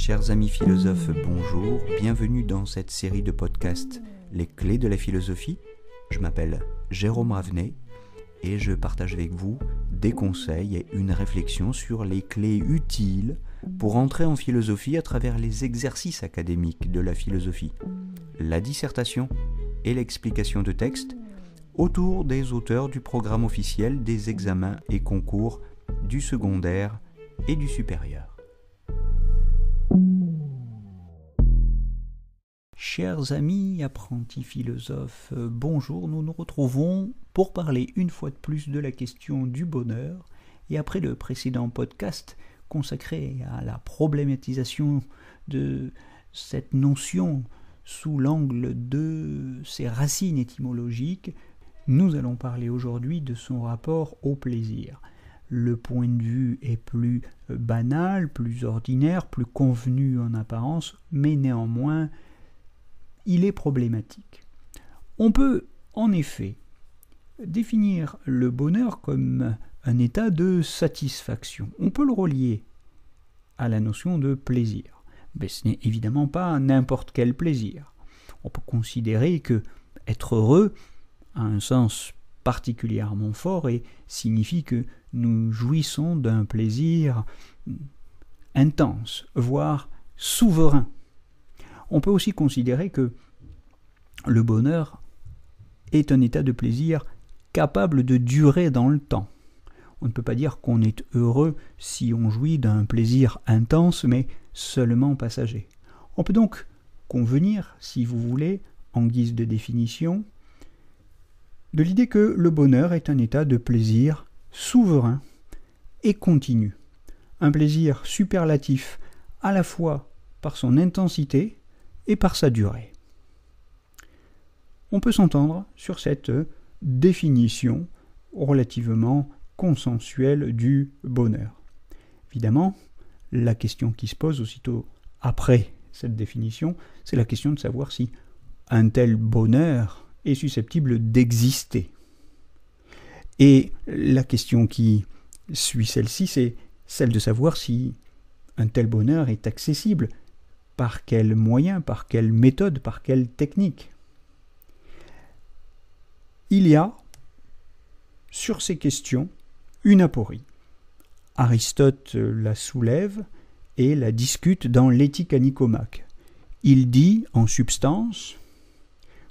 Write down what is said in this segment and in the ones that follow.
Chers amis philosophes, bonjour, bienvenue dans cette série de podcasts Les clés de la philosophie. Je m'appelle Jérôme Ravenet et je partage avec vous des conseils et une réflexion sur les clés utiles pour entrer en philosophie à travers les exercices académiques de la philosophie, la dissertation et l'explication de textes autour des auteurs du programme officiel des examens et concours du secondaire et du supérieur. Chers amis apprentis philosophes, bonjour, nous nous retrouvons pour parler une fois de plus de la question du bonheur. Et après le précédent podcast consacré à la problématisation de cette notion sous l'angle de ses racines étymologiques, nous allons parler aujourd'hui de son rapport au plaisir. Le point de vue est plus banal, plus ordinaire, plus convenu en apparence, mais néanmoins, il est problématique. On peut, en effet, définir le bonheur comme un état de satisfaction. On peut le relier à la notion de plaisir. Mais ce n'est évidemment pas n'importe quel plaisir. On peut considérer que être heureux a un sens particulièrement fort et signifie que nous jouissons d'un plaisir intense, voire souverain. On peut aussi considérer que le bonheur est un état de plaisir capable de durer dans le temps. On ne peut pas dire qu'on est heureux si on jouit d'un plaisir intense, mais seulement passager. On peut donc convenir, si vous voulez, en guise de définition, de l'idée que le bonheur est un état de plaisir souverain et continu. Un plaisir superlatif à la fois par son intensité et par sa durée. On peut s'entendre sur cette définition relativement consensuelle du bonheur. Évidemment, la question qui se pose aussitôt après cette définition, c'est la question de savoir si un tel bonheur est susceptible d'exister. Et la question qui suit celle-ci, c'est celle de savoir si un tel bonheur est accessible. Par quels moyens, par quelle méthode, par quelle technique? Il y a, sur ces questions, une aporie. Aristote la soulève et la discute dans l'Éthique à Nicomaque. Il dit, en substance,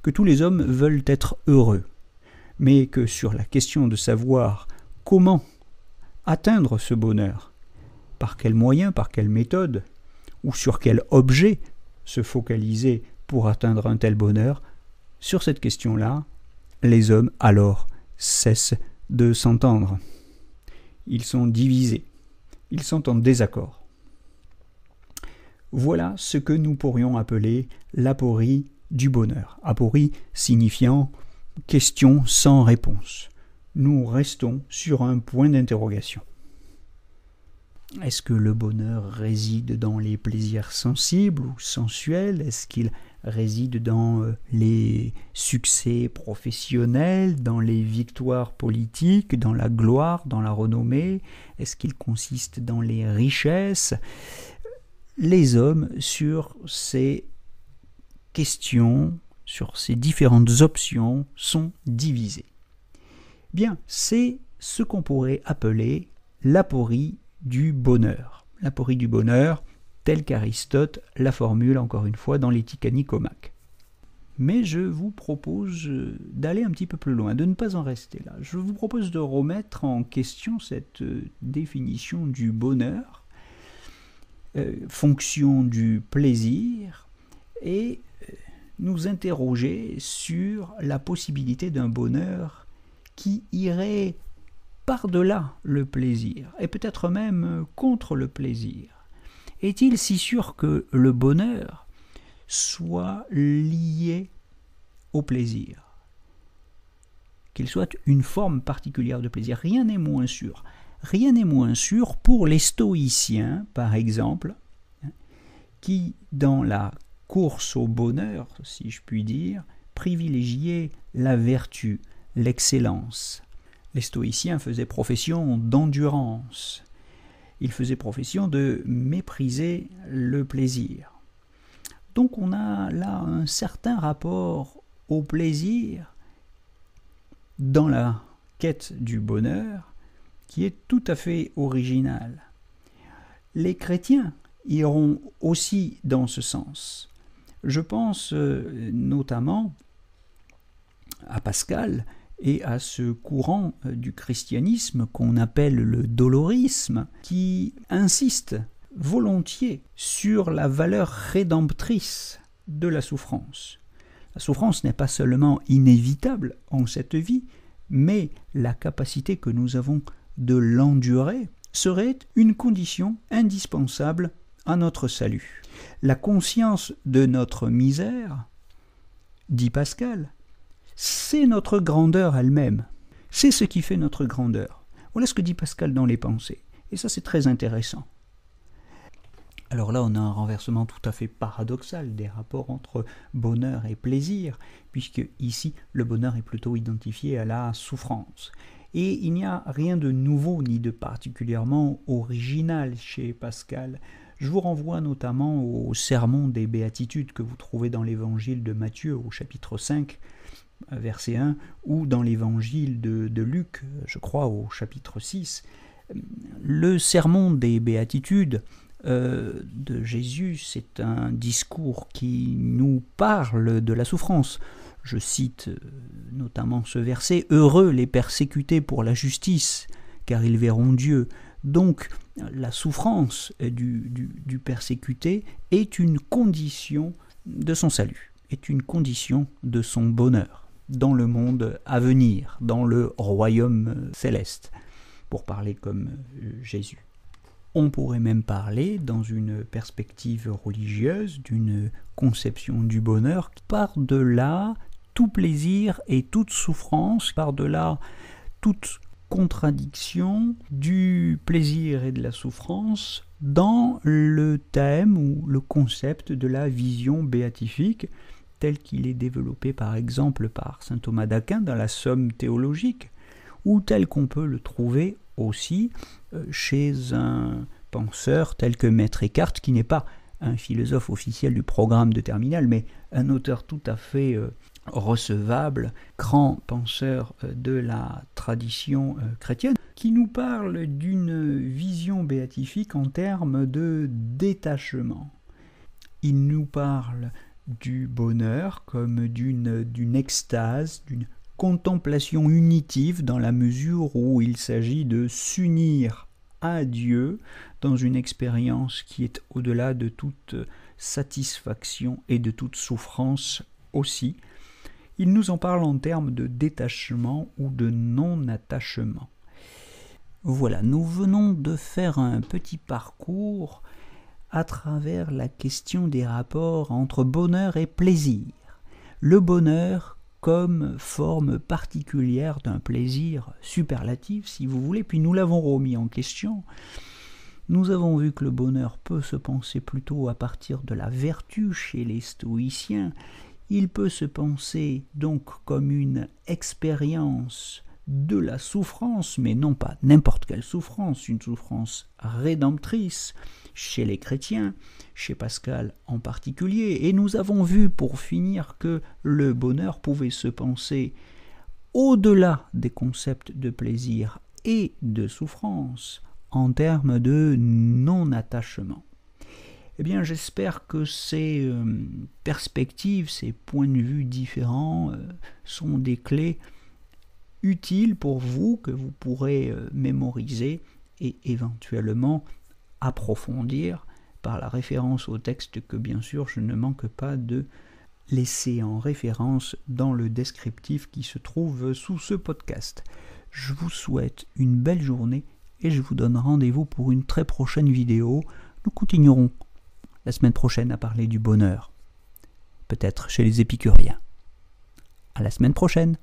que tous les hommes veulent être heureux, mais que sur la question de savoir comment atteindre ce bonheur, par quels moyens, par quelle méthode, ou sur quel objet se focaliser pour atteindre un tel bonheur, sur cette question-là, les hommes alors cessent de s'entendre. Ils sont divisés, ils sont en désaccord. Voilà ce que nous pourrions appeler l'aporie du bonheur. Aporie signifiant question sans réponse. Nous restons sur un point d'interrogation. Est-ce que le bonheur réside dans les plaisirs sensibles ou sensuels? Est-ce qu'il réside dans les succès professionnels, dans les victoires politiques, dans la gloire, dans la renommée? Est-ce qu'il consiste dans les richesses? Les hommes, sur ces questions, sur ces différentes options, sont divisés. Bien, c'est ce qu'on pourrait appeler l'aporie du bonheur. L'aporie du bonheur, telle qu'Aristote la formule encore une fois dans l'Éthique à Nicomaque. Mais je vous propose d'aller un petit peu plus loin, de ne pas en rester là. Je vous propose de remettre en question cette définition du bonheur, fonction du plaisir, et nous interroger sur la possibilité d'un bonheur qui irait par-delà le plaisir, et peut-être même contre le plaisir. Est-il si sûr que le bonheur soit lié au plaisir, qu'il soit une forme particulière de plaisir? Rien n'est moins sûr. Rien n'est moins sûr pour les stoïciens, par exemple, qui, dans la course au bonheur, si je puis dire, privilégiaient la vertu, l'excellence. Les stoïciens faisaient profession d'endurance. il faisait profession de mépriser le plaisir. Donc on a là un certain rapport au plaisir dans la quête du bonheur qui est tout à fait original. Les chrétiens iront aussi dans ce sens. Je pense notamment à Pascal et à ce courant du christianisme qu'on appelle le dolorisme, qui insiste volontiers sur la valeur rédemptrice de la souffrance. La souffrance n'est pas seulement inévitable en cette vie, mais la capacité que nous avons de l'endurer serait une condition indispensable à notre salut. La conscience de notre misère, dit Pascal, c'est notre grandeur elle-même. C'est ce qui fait notre grandeur. Voilà ce que dit Pascal dans les Pensées. Et ça, c'est très intéressant. Alors là, on a un renversement tout à fait paradoxal des rapports entre bonheur et plaisir, puisque ici, le bonheur est plutôt identifié à la souffrance. Et il n'y a rien de nouveau ni de particulièrement original chez Pascal. Je vous renvoie notamment au sermon des béatitudes que vous trouvez dans l'évangile de Matthieu au chapitre 5, verset 1, ou dans l'évangile de Luc, je crois, au chapitre 6. Le sermon des béatitudes de Jésus, c'est un discours qui nous parle de la souffrance. Je cite notamment ce verset « Heureux les persécutés pour la justice, car ils verront Dieu ». Donc, la souffrance du persécuté est une condition de son salut, est une condition de son bonheur dans le monde à venir, dans le royaume céleste, pour parler comme Jésus. On pourrait même parler, dans une perspective religieuse, d'une conception du bonheur par-delà tout plaisir et toute souffrance, par-delà toute contradiction du plaisir et de la souffrance dans le thème ou le concept de la vision béatifique tel qu'il est développé par exemple par saint Thomas d'Aquin dans la Somme théologique, ou tel qu'on peut le trouver aussi chez un penseur tel que Maître Eckhart, qui n'est pas un philosophe officiel du programme de terminale, mais un auteur tout à fait recevable, grand penseur de la tradition chrétienne, qui nous parle d'une vision béatifique en termes de détachement. Il nous parle du bonheur comme d'une extase, d'une contemplation unitive dans la mesure où il s'agit de s'unir à Dieu dans une expérience qui est au-delà de toute satisfaction et de toute souffrance aussi. Il nous en parle en termes de détachement ou de non-attachement. Voilà, nous venons de faire un petit parcours à travers la question des rapports entre bonheur et plaisir. Le bonheur comme forme particulière d'un plaisir superlatif, si vous voulez, puis nous l'avons remis en question. Nous avons vu que le bonheur peut se penser plutôt à partir de la vertu chez les stoïciens. Il peut se penser donc comme une expérience de la souffrance, mais non pas n'importe quelle souffrance, une souffrance rédemptrice chez les chrétiens, chez Pascal en particulier. Et nous avons vu pour finir que le bonheur pouvait se penser au-delà des concepts de plaisir et de souffrance en termes de non-attachement. Eh bien, j'espère que ces perspectives, ces points de vue différents sont des clés utiles pour vous, que vous pourrez mémoriser et éventuellement approfondir par la référence au texte que bien sûr je ne manque pas de laisser en référence dans le descriptif qui se trouve sous ce podcast. Je vous souhaite une belle journée et je vous donne rendez-vous pour une très prochaine vidéo. Nous continuerons la semaine prochaine à parler du bonheur, peut-être chez les épicuriens. À la semaine prochaine.